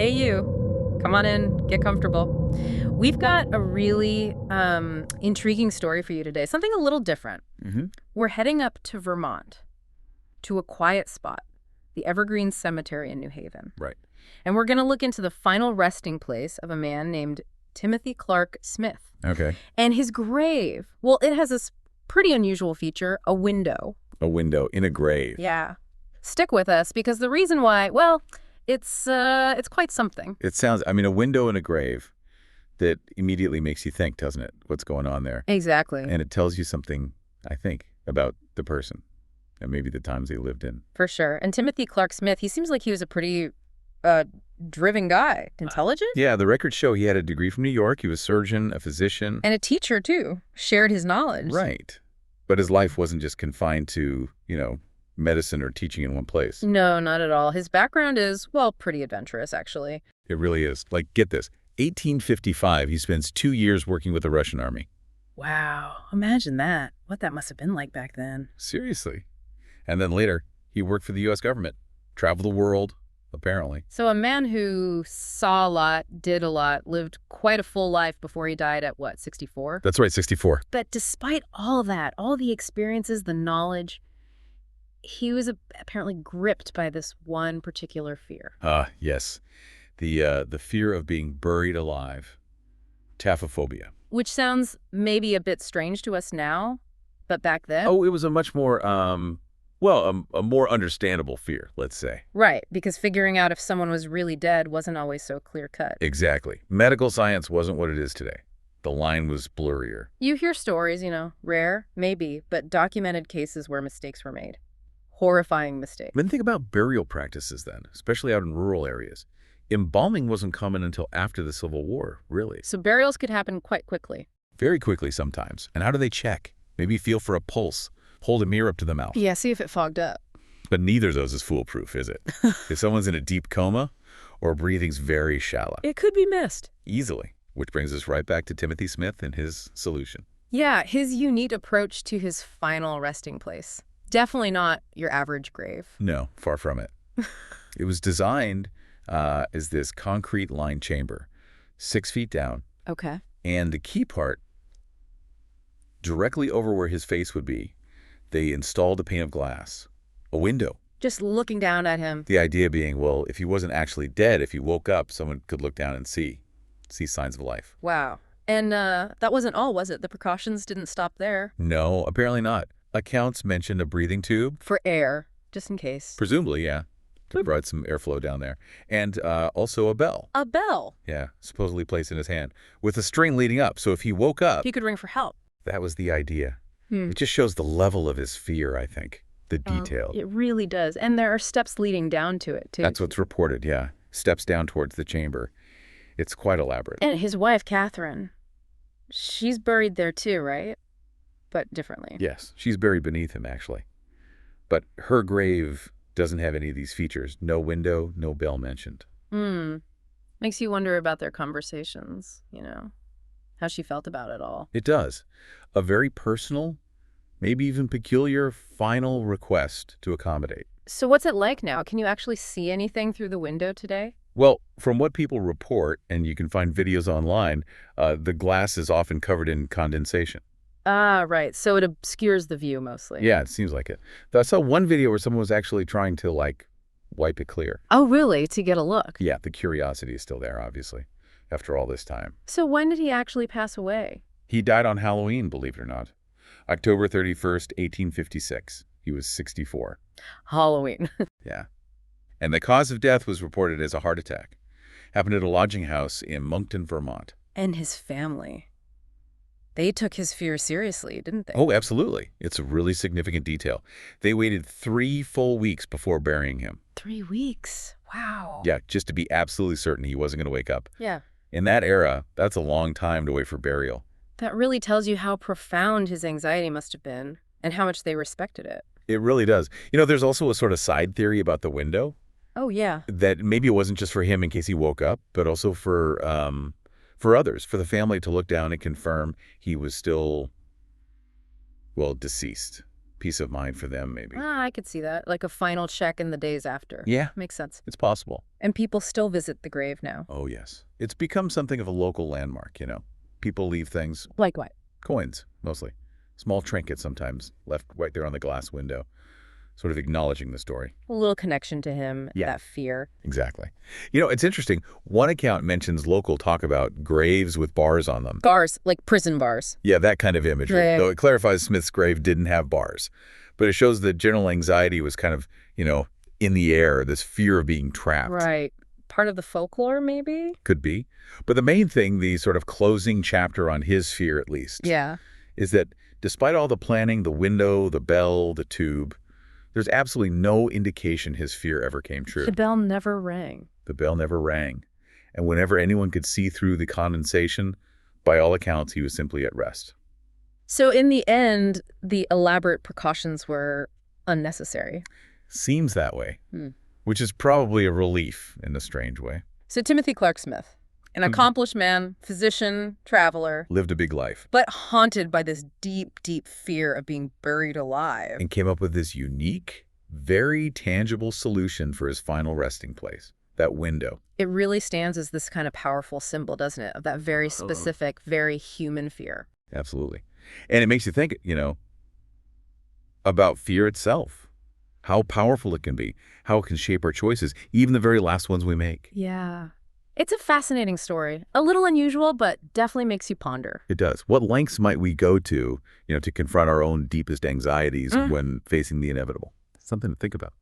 Hey, you. Come on in. Get comfortable. We've got a really intriguing story for you today. Something a little different. Mm-hmm. We're heading up to Vermont, to a quiet spot, the Evergreen Cemetery in New Haven. Right. And we're going to look into the final resting place of a man named Timothy Clark Smith. Okay. And his grave, well, it has this pretty unusual feature, a window. A window in a grave. Yeah. Stick with us, because the reason why, well, it's quite something. It sounds, a window in a grave that immediately makes you think, doesn't it? What's going on there? Exactly. And it tells you something, I think, about the person and maybe the times they lived in. For sure. And Timothy Clark Smith, he seems like he was a pretty driven guy. Intelligent? Yeah, the records show he had a degree from New York. He was a surgeon, a physician. And a teacher, too. Shared his knowledge. Right. But his life wasn't just confined to, medicine or teaching in one place. No, not at all. His background is, well, pretty adventurous, actually. It really is. Like, get this. 1855, he spends 2 years working with the Russian army. Wow. Imagine that. What that must have been like back then. Seriously. And then later, he worked for the U.S. government, traveled the world, apparently. So a man who saw a lot, did a lot, lived quite a full life before he died at, what, 64? That's right, 64. But despite all of that, all the experiences, the knowledge, he was apparently gripped by this one particular fear. Yes. The fear of being buried alive. Taphophobia. Which sounds maybe a bit strange to us now, but back then... Oh, it was a much more, a more understandable fear, let's say. Right, because figuring out if someone was really dead wasn't always so clear-cut. Exactly. Medical science wasn't what it is today. The line was blurrier. You hear stories, rare, maybe, but documented cases where mistakes were made. Horrifying mistakes. Then think about burial practices then, especially out in rural areas. Embalming wasn't common until after the Civil War, really. So burials could happen quite quickly. Very quickly sometimes. And how do they check? Maybe feel for a pulse. Hold a mirror up to the mouth. Yeah, see if it fogged up. But neither of those is foolproof, is it? If someone's in a deep coma or breathing's very shallow. It could be missed. Easily. Which brings us right back to Timothy Smith and his solution. Yeah, his unique approach to his final resting place. Definitely not your average grave. No, far from it. It was designed as this concrete-lined chamber, 6 feet down. Okay. And the key part, directly over where his face would be, they installed a pane of glass, a window. Just looking down at him. The idea being, well, if he wasn't actually dead, if he woke up, someone could look down and see signs of life. Wow. And that wasn't all, was it? The precautions didn't stop there. No, apparently not. Accounts mentioned a breathing tube. For air, just in case. Presumably, yeah. To provide some airflow down there. And also a bell. A bell? Yeah, supposedly placed in his hand, with a string leading up. So if he woke up... He could ring for help. That was the idea. It just shows the level of his fear, I think. The detail. It really does. And there are steps leading down to it, too. That's what's reported, yeah. Steps down towards the chamber. It's quite elaborate. And his wife, Catherine, she's buried there too, right? But differently. Yes, she's buried beneath him, actually. But her grave doesn't have any of these features. No window, no bell mentioned. Makes you wonder about their conversations, how she felt about it all. It does. A very personal, maybe even peculiar final request to accommodate. So what's it like now? Can you actually see anything through the window today? Well, from what people report, and you can find videos online, the glass is often covered in condensation. Ah, right. So it obscures the view mostly. Yeah, it seems like it. Though I saw one video where someone was actually trying to, wipe it clear. Oh, really? To get a look? Yeah, the curiosity is still there, obviously, after all this time. So when did he actually pass away? He died on Halloween, believe it or not. October 31st, 1856. He was 64. Halloween. Yeah. And the cause of death was reported as a heart attack. Happened at a lodging house in Moncton, Vermont. And his family. They took his fear seriously, didn't they? Oh, absolutely. It's a really significant detail. They waited 3 full weeks before burying him. 3 weeks? Wow. Yeah, just to be absolutely certain he wasn't going to wake up. Yeah. In that era, that's a long time to wait for burial. That really tells you how profound his anxiety must have been and how much they respected it. It really does. There's also a sort of side theory about the window. Oh, yeah. That maybe it wasn't just for him in case he woke up, but also for others, for the family to look down and confirm he was still, deceased. peace of mind for them, maybe. I could see that. Like a final check in the days after. Yeah, Makes sense. it's possible. And people still visit the grave now. Oh, yes. It's become something of a local landmark, you know. People leave things, Like what? coins, mostly. Small trinkets sometimes, left right there on the glass window, sort of acknowledging the story. A little connection to him, Yeah. that fear. Exactly. You know, it's interesting. One account mentions local talk about graves with bars on them. Bars, like prison bars. Yeah, that kind of imagery. Yeah. Though it clarifies Smith's grave didn't have bars. But it shows that general anxiety was kind of, you know, in the air, this fear of being trapped. Right. Part of the folklore, maybe? Could be. But the main thing, the sort of closing chapter on his fear at least, Yeah. is that despite all the planning, the window, the bell, the tube, there's absolutely no indication his fear ever came true. The bell never rang. The bell never rang. And whenever anyone could see through the condensation, by all accounts, he was simply at rest. So in the end, the elaborate precautions were unnecessary. Seems that way, Hmm. which is probably a relief in a strange way. So Timothy Clark Smith, an accomplished man, physician, traveler, Lived a big life but haunted by this deep, deep fear of being buried alive. and came up with this unique, very tangible solution for his final resting place, that window. It really stands as this kind of powerful symbol, doesn't it, of that very specific, very human fear. Absolutely. And it makes you think, you know, about fear itself, how powerful it can be, how it can shape our choices, even the very last ones we make. Yeah. It's a fascinating story. A little unusual, but definitely makes you ponder. It does. What lengths might we go to, you know, to confront our own deepest anxieties when facing the inevitable? Something to think about.